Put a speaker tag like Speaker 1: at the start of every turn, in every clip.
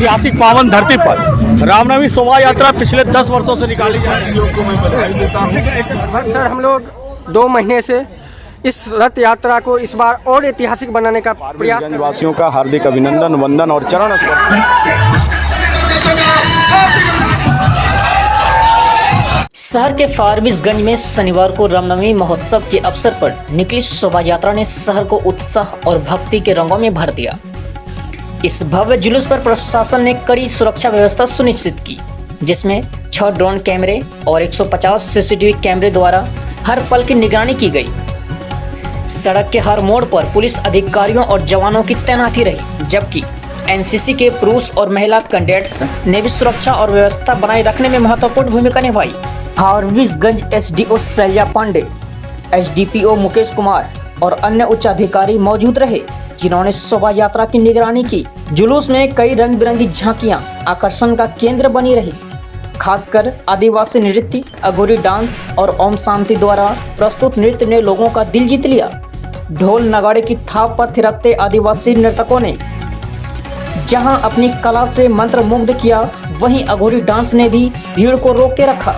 Speaker 1: ऐतिहासिक पावन धरती पर रामनवमी शोभा यात्रा पिछले 10 वर्षों से निकाली जा रही है।
Speaker 2: को मैं बधाई देता हूँ।
Speaker 3: सर हम लोग 2 महीने से इस रथ यात्रा को इस बार और ऐतिहासिक बनाने का प्रयास कर रहे हैं।
Speaker 1: वासियों का हार्दिक अभिनंदन, वंदन और चरण स्पर्श।
Speaker 4: शहर के फारबिसगंज में शनिवार को रामनवमी महोत्सव के अवसर पर निकली शोभा यात्रा ने शहर को उत्साह और भक्ति के रंगों में भर दिया। इस भव्य जुलूस पर प्रशासन ने कड़ी सुरक्षा व्यवस्था सुनिश्चित की, जिसमें 6 ड्रोन कैमरे और 150 सीसीटीवी कैमरे द्वारा हर पल की निगरानी की गई। सड़क के हर मोड़ पर पुलिस अधिकारियों और जवानों की तैनाती रही, जबकि एनसीसी के पुरुष और महिला कैडेट्स ने भी सुरक्षा और व्यवस्था बनाए रखने में महत्वपूर्ण भूमिका निभाई। फारबिसगंज एसडीओ शैलजा पांडे, एसडीपीओ मुकेश कुमार और अन्य उच्च अधिकारी मौजूद रहे, जिन्होंने शोभा यात्रा की निगरानी की। जुलूस में कई रंग बिरंगी झांकियां आकर्षण का केंद्र बनी रही। खासकर आदिवासी नृत्य, अघोरी डांस और ओम शांति द्वारा प्रस्तुत नृत्य ने लोगों का दिल जीत लिया। ढोल नगाड़े की थाप पर थिरकते आदिवासी नर्तकों ने जहां अपनी कला से मंत्रमुग्ध किया, वहीं अघोरी डांस ने भी भीड़ को रोक के रखा।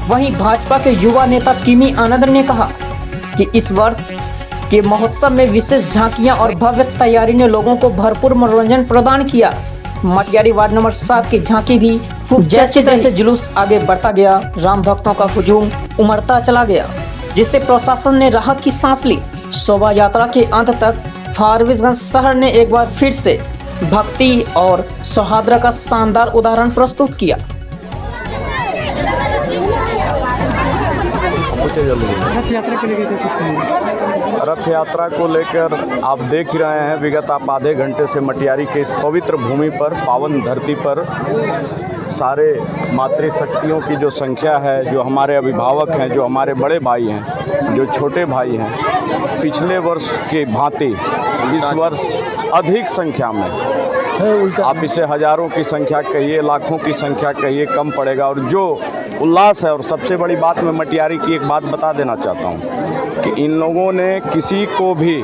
Speaker 4: वहीं भाजपा के युवा नेता किमी आनंद ने कहा कि इस वर्ष के महोत्सव में विशेष झांकियां और भव्य तैयारी ने लोगों को भरपूर मनोरंजन प्रदान किया। मटियारी वार्ड नंबर 7 की झांकी भी खूब जैसे तैसे जुलूस आगे बढ़ता गया। राम भक्तों का हुजूम उमड़ता चला गया, जिससे प्रशासन ने राहत की सांस ली। शोभा यात्रा के अंत तक फारबिसगंज शहर ने एक बार फिर से भक्ति और सौहार्द का शानदार उदाहरण प्रस्तुत किया।
Speaker 1: रथ यात्रा को लेकर आप देख ही रहे हैं, विगत आप आधे घंटे से मटियारी के इस पवित्र भूमि पर, पावन धरती पर सारे मातृशक्तियों की जो संख्या है, जो हमारे अभिभावक हैं, जो हमारे बड़े भाई हैं, जो छोटे भाई हैं, पिछले वर्ष की भांति इस वर्ष अधिक संख्या में, आप इसे हजारों की संख्या कहिए, लाखों की संख्या कहिए, कम पड़ेगा। और जो उल्लास है, और सबसे बड़ी बात मैं मटियारी की एक बात बता देना चाहता हूँ कि इन लोगों ने किसी को भी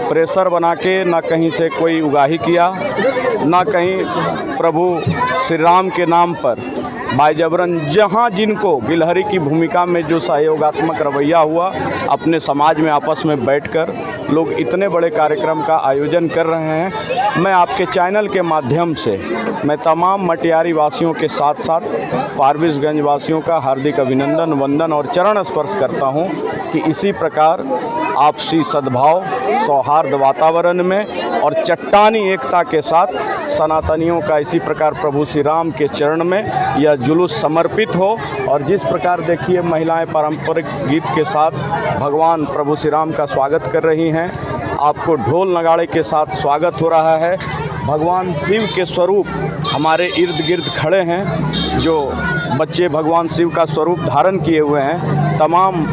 Speaker 1: प्रेशर बना के ना कहीं से कोई उगाही किया, ना कहीं प्रभु श्री राम के नाम पर बाईजबरन, जहाँ जिनको गिलहरी की भूमिका में जो सहयोगात्मक रवैया हुआ, अपने समाज में आपस में बैठकर लोग इतने बड़े कार्यक्रम का आयोजन कर रहे हैं। मैं आपके चैनल के माध्यम से मैं तमाम मटियारी वासियों के साथ साथ फारबिसगंज वासियों का हार्दिक अभिनंदन, वंदन और चरण स्पर्श करता हूं कि इसी प्रकार आपसी सद्भाव, सौहार्द वातावरण में और चट्टानी एकता के साथ सनातनियों का इसी प्रकार प्रभु श्री राम के चरण में यह जुलूस समर्पित हो। और जिस प्रकार देखिए महिलाएं पारंपरिक गीत के साथ भगवान प्रभु श्री राम का स्वागत कर रही हैं, आपको ढोल नगाड़े के साथ स्वागत हो रहा है। भगवान शिव के स्वरूप हमारे इर्द गिर्द खड़े हैं, जो बच्चे भगवान शिव का स्वरूप धारण किए हुए हैं। तमाम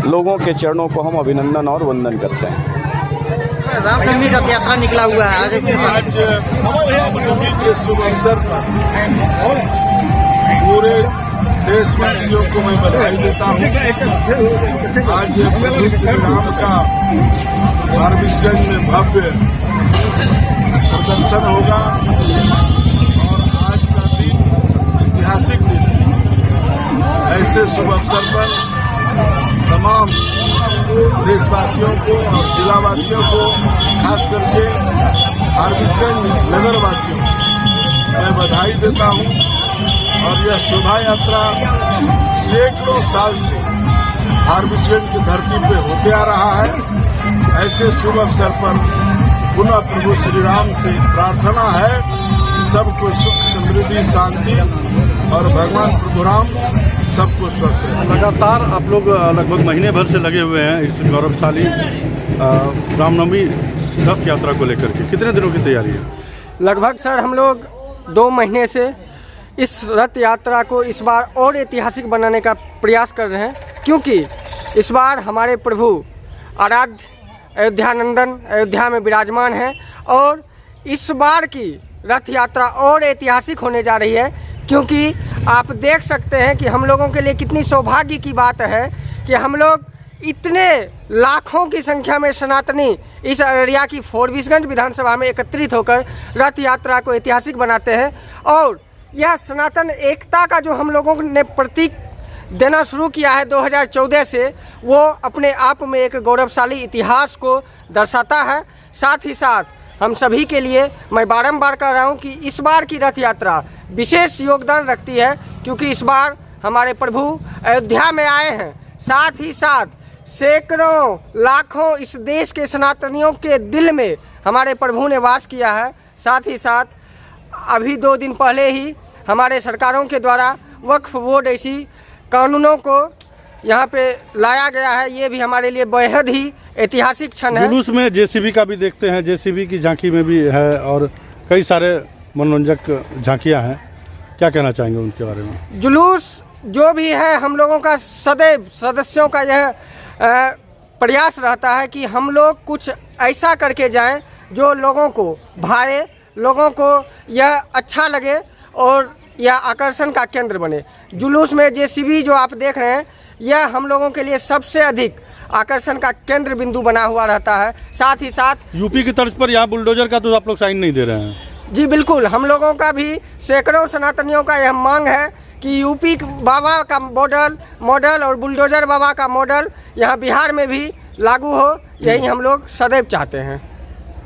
Speaker 1: लोगों के चरणों को हम अभिनंदन और वंदन करते हैं।
Speaker 3: रामनवमी रथ यात्रा निकला हुआ है आज
Speaker 2: रामनवमी के शुभ अवसर पर पूरे देशवासियों को मैं बधाई देता हूँ। आज प्रभु श्री राम का फारबिसगंज में भव्य प्रदर्शन होगा और आज का दिन ऐतिहासिक दिन। ऐसे शुभ अवसर पर तमाम देशवासियों को और जिलावासियों को, खास करके फारबिसगंज नगर वासियों को मैं बधाई देता हूं। और यह शोभा यात्रा सैकड़ों साल से फारबिसगंज की धरती पे होते आ रहा है। ऐसे शुभ अवसर पर पुनः प्रभु श्री राम से प्रार्थना है कि सबको सुख, समृद्धि, शांति और भगवान प्रभु राम सबको स्वस्थ रहे।
Speaker 5: लगातार आप लोग लगभग महीने भर से लगे हुए हैं इस गौरवशाली रामनवमी रथ यात्रा को लेकर के। कितने दिनों की तैयारी है?
Speaker 3: लगभग सर हम लोग 2 महीने से इस रथ यात्रा को इस बार और ऐतिहासिक बनाने का प्रयास कर रहे हैं, क्योंकि इस बार हमारे प्रभु आराध्य अयोध्यानंदन अयोध्या में विराजमान हैं और इस बार की रथ यात्रा और ऐतिहासिक होने जा रही है, क्योंकि आप देख सकते हैं कि हम लोगों के लिए कितनी सौभाग्य की बात है कि हम लोग इतने लाखों की संख्या में सनातनी इस अररिया की फॉरबिसगंज विधानसभा में एकत्रित होकर रथ यात्रा को ऐतिहासिक बनाते हैं। और यह सनातन एकता का जो हम लोगों ने प्रतीक देना शुरू किया है 2014 से, वो अपने आप में एक गौरवशाली इतिहास को दर्शाता है। साथ ही साथ हम सभी के लिए मैं बारंबार कह रहा हूँ कि इस बार की रथ यात्रा विशेष योगदान रखती है, क्योंकि इस बार हमारे प्रभु अयोध्या में आए हैं। साथ ही साथ सैकड़ों लाखों इस देश के सनातनियों के दिल में हमारे प्रभु ने वास किया है। साथ ही साथ अभी 2 दिन पहले ही हमारे सरकारों के द्वारा वक्फ बोर्ड ऐसी कानूनों को यहाँ पे लाया गया है। ये भी हमारे लिए बेहद ही ऐतिहासिक क्षण है।
Speaker 5: जुलूस में जेसीबी का भी देखते हैं, जेसीबी की झांकी में भी है और कई सारे मनोरंजक झांकियाँ हैं। क्या कहना चाहेंगे उनके बारे में?
Speaker 3: जुलूस जो भी है, हम लोगों का सदैव सदस्यों का यह प्रयास रहता है कि हम लोग कुछ ऐसा करके जाएं जो लोगों को भाए, लोगों को यह अच्छा लगे और यह आकर्षण का केंद्र बने। जुलूस में जेसीबी जो आप देख रहे हैं, यह हम लोगों के लिए सबसे अधिक आकर्षण का केंद्र बिंदु बना हुआ रहता है। साथ ही साथ
Speaker 5: यूपी की तर्ज पर यहाँ बुलडोजर का तो आप लोग साइन नहीं दे रहे हैं?
Speaker 3: जी बिल्कुल, हम लोगों का भी सैकड़ों सनातनियों का यह मांग है कि यूपी बाबा का मॉडल और बुलडोजर बाबा का मॉडल यहाँ बिहार में भी लागू हो, यही हम लोग सदैव चाहते हैं।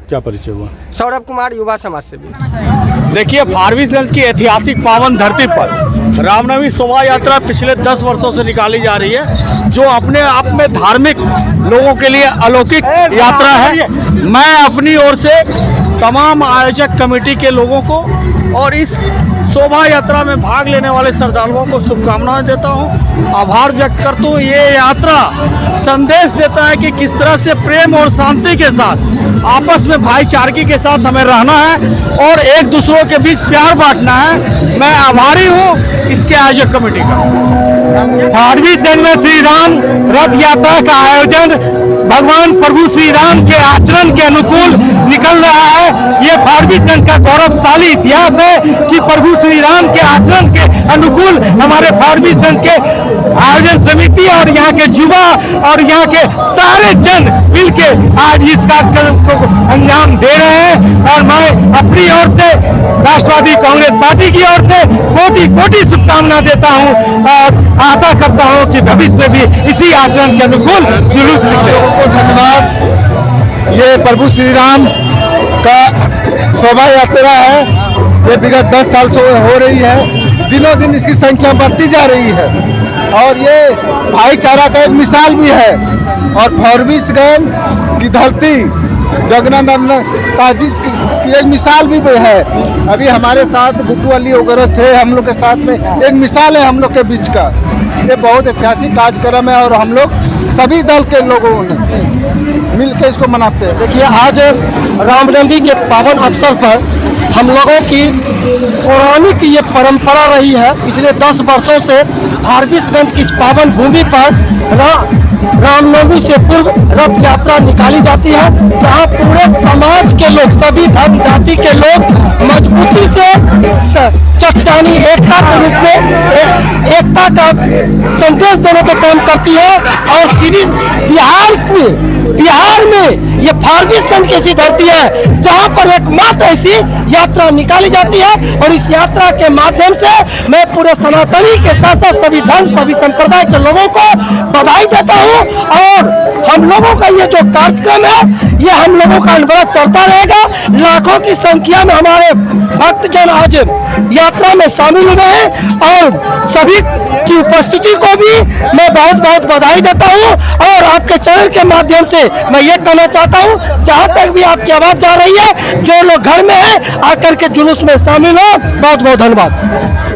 Speaker 5: क्या परिचय हुआ?
Speaker 3: सौरभ कुमार, युवा समाज सेवी।
Speaker 1: देखिए, फारबिसगंज की ऐतिहासिक पावन धरती पर रामनवमी शोभा यात्रा पिछले 10 वर्षों से निकाली जा रही है, जो अपने आप में धार्मिक लोगों के लिए अलौकिक यात्रा है। मैं अपनी ओर से तमाम आयोजक कमेटी के लोगों को और इस शोभा यात्रा में भाग लेने वाले श्रद्धालुओं को शुभकामनाएं देता हूं, आभार व्यक्त करता हूं। ये यात्रा संदेश देता है कि किस तरह से प्रेम और शांति के साथ, आपस में भाईचारगी के साथ हमें रहना है और एक दूसरों के बीच प्यार बांटना है। मैं आभारी हूं इसके आयोजक कमेटी का।
Speaker 6: फारबिसगंज में श्री राम रथ यात्रा का आयोजन भगवान प्रभु श्री राम के आचरण के अनुकूल निकल रहा है। ये फारबिसगंज का गौरवशाली इतिहास है कि प्रभु श्री राम के आचरण के अनुकूल हमारे फारबिसगंज के आयोजन समिति और यहाँ के युवा और यहाँ के सारे जन मिलके आज इस कार्यक्रम को अंजाम दे रहे हैं। और मैं अपनी ओर से राष्ट्रवादी कांग्रेस पार्टी की ओर से कोटि कोटि शुभकामना देता हूँ और आशा करता हूँ कि भविष्य में भी इसी आचरण के अनुकूल जुलूस निकले।
Speaker 2: धन्यवाद। ये प्रभु श्री राम का शोभा यात्रा है, ये विगत 10 साल से हो रही है। दिनों दिन इसकी संख्या बढ़ती जा रही है और ये भाईचारा का एक मिसाल भी है। और फारबिसगंज की धरती जगन्नाथ ताजी की एक मिसाल भी है। अभी हमारे साथ बुट्टू अली वगैरह थे, हम लोग के साथ में एक मिसाल है हम लोग के बीच का। ये बहुत ऐतिहासिक कार्यक्रम है और हम लोग सभी दल के लोगों ने मिलकर इसको मनाते हैं।
Speaker 6: देखिए, आज रामनवमी के पावन अवसर पर हम लोगों की पौराणिक ये परंपरा रही है। पिछले 10 वर्षों से फारबिसगंज की इस पावन भूमि पर रामनवमी से पूर्व रथ यात्रा निकाली जाती है, जहां पूरे समाज के लोग, सभी धर्म जाति के लोग मजबूती से चट्टानी एकता के रूप में एकता का संदेश देने का काम करती है। और सीधी बिहार में ये फारबिसगंज की ऐसी धरती है जहां पर एकमात्र ऐसी यात्रा निकाली जाती है। और इस यात्रा के माध्यम से मैं पूरे सनातनी के साथ साथ सभी धर्म, सभी संप्रदाय के लोगों को बधाई देता हूं। और हम लोगों का ये जो कार्यक्रम है, ये हम लोगों का अनवरत चलता रहेगा। लाखों की संख्या में हमारे भक्तजन आज यात्रा में शामिल हुए हैं और सभी की उपस्थिति को भी मैं बहुत बहुत बधाई देता हूं। और आपके चैनल के माध्यम से मैं ये कहना चाहता हूं, जहां तक भी आपकी आवाज जा रही है, जो लोग घर में हैं आकर के जुलूस में शामिल हो। बहुत बहुत धन्यवाद।